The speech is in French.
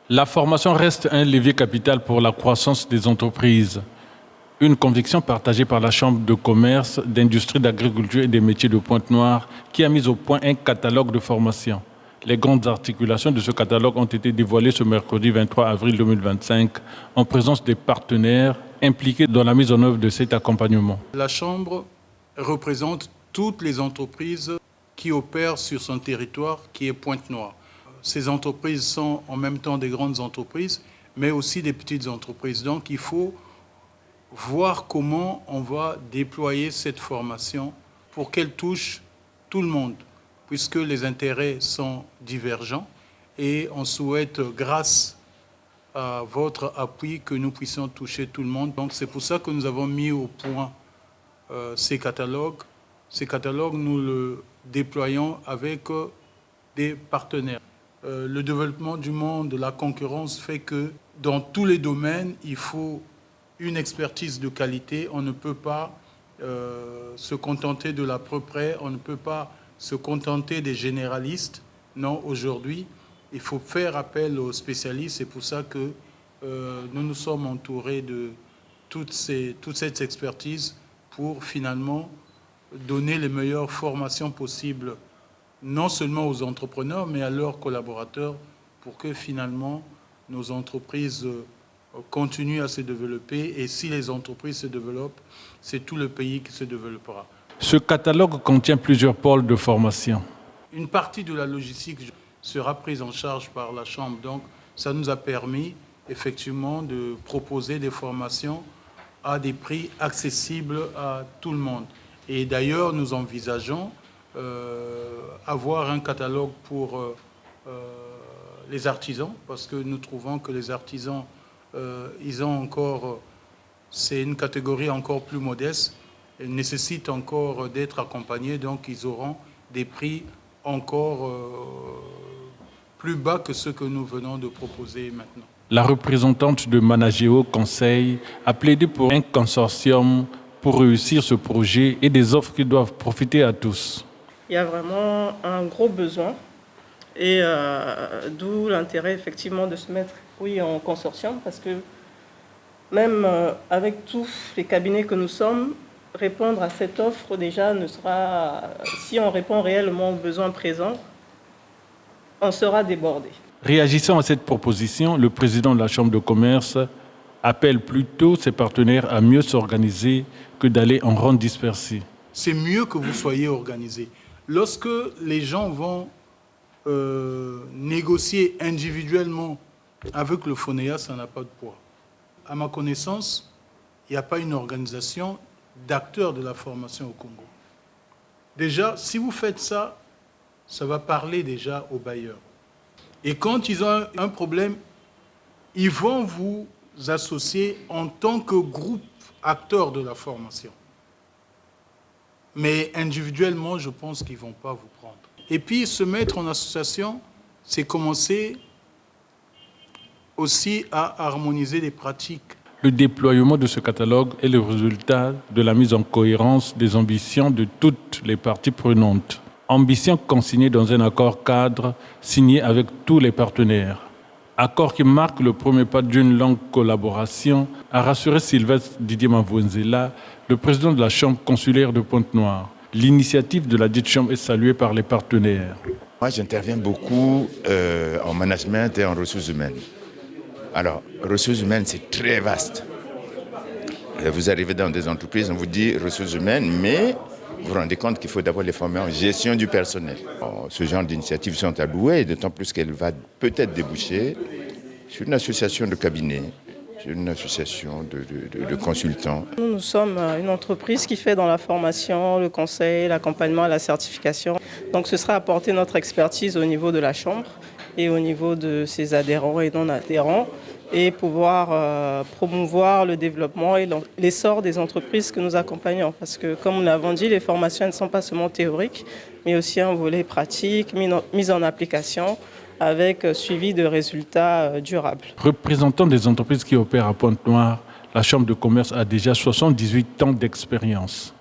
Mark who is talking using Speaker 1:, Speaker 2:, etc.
Speaker 1: La formation reste un levier capital pour la croissance des entreprises. Une conviction partagée par la Chambre de commerce, d'industrie, d'agriculture et des métiers de Pointe-Noire qui a mis au point un catalogue de formation. Les grandes articulations de ce catalogue ont été dévoilées ce mercredi 23 avril 2025 en présence des partenaires impliqués dans la mise en œuvre de cet accompagnement.
Speaker 2: La Chambre représente toutes les entreprises qui opèrent sur son territoire, qui est Pointe-Noire. Ces entreprises sont en même temps des grandes entreprises, mais aussi des petites entreprises. Donc il faut voir comment on va déployer cette formation pour qu'elle touche tout le monde, puisque les intérêts sont divergents et on souhaite, grâce à votre appui, que nous puissions toucher tout le monde. Donc c'est pour ça que nous avons mis au point ces catalogues. Ces catalogues, nous le déployons avec des partenaires. Le développement du monde, la concurrence fait que dans tous les domaines, il faut une expertise de qualité. On ne peut pas se contenter de l'à peu près, on ne peut pas se contenter des généralistes. Non, aujourd'hui, il faut faire appel aux spécialistes. C'est pour ça que nous nous sommes entourés de toute cette expertise pour finalement donner les meilleures formations possibles, non seulement aux entrepreneurs, mais à leurs collaborateurs, pour que finalement nos entreprises continuent à se développer. Et si les entreprises se développent, c'est tout le pays qui se développera.
Speaker 1: Ce catalogue contient plusieurs pôles de formation.
Speaker 2: Une partie de la logistique sera prise en charge par la Chambre. Donc, ça nous a permis effectivement de proposer des formations à des prix accessibles à tout le monde. Et d'ailleurs, nous envisageons avoir un catalogue pour les artisans, parce que nous trouvons que les artisans, ils ont encore, c'est une catégorie encore plus modeste, et nécessite encore d'être accompagnés, donc ils auront des prix encore plus bas que ceux que nous venons de proposer maintenant.
Speaker 1: La représentante de Manageo Conseil a plaidé pour un consortium pour réussir ce projet et des offres qui doivent profiter à tous.
Speaker 3: Il y a vraiment un gros besoin et d'où l'intérêt effectivement de se mettre en consortium, parce que même avec tous les cabinets que nous sommes, répondre à cette offre déjà ne sera, si on répond réellement aux besoins présents, on sera débordé.
Speaker 1: Réagissant à cette proposition, le président de la Chambre de commerce appelle plutôt ses partenaires à mieux s'organiser que d'aller en ronde dispersée.
Speaker 2: C'est mieux que vous soyez organisés. Lorsque les gens vont négocier individuellement avec le FONEA, ça n'a pas de poids. À ma connaissance, il n'y a pas une organisation d'acteurs de la formation au Congo. Déjà, si vous faites ça, ça va parler déjà aux bailleurs. Et quand ils ont un problème, ils vont vous associer en tant que groupe acteur de la formation. Mais individuellement, je pense qu'ils ne vont pas vous prendre. Et puis, se mettre en association, c'est commencer aussi à harmoniser les pratiques.
Speaker 1: Le déploiement de ce catalogue est le résultat de la mise en cohérence des ambitions de toutes les parties prenantes. Ambition consignée dans un accord cadre signé avec tous les partenaires. Accord qui marque le premier pas d'une longue collaboration, a rassuré Sylvestre Didier Mavouenzela, le président de la Chambre consulaire de Pointe-Noire. L'initiative de la dite Chambre est saluée par les partenaires.
Speaker 4: Moi, j'interviens beaucoup en management et en ressources humaines. Alors, ressources humaines, c'est très vaste. Vous arrivez dans des entreprises, on vous dit ressources humaines, mais vous vous rendez compte qu'il faut d'abord les former en gestion du personnel. Ce genre d'initiatives sont à louer, d'autant plus qu'elle va peut-être déboucher sur une association de cabinets, sur une association de consultants.
Speaker 3: Nous sommes une entreprise qui fait dans la formation, le conseil, l'accompagnement, la certification. Donc ce sera apporter notre expertise au niveau de la Chambre et au niveau de ses adhérents et non-adhérents, et pouvoir promouvoir le développement et l'essor des entreprises que nous accompagnons. Parce que, comme nous l'avons dit, les formations ne sont pas seulement théoriques, mais aussi un volet pratique, mise en application, avec suivi de résultats durables.
Speaker 1: Représentant des entreprises qui opèrent à Pointe-Noire, la Chambre de commerce a déjà 78 ans d'expérience.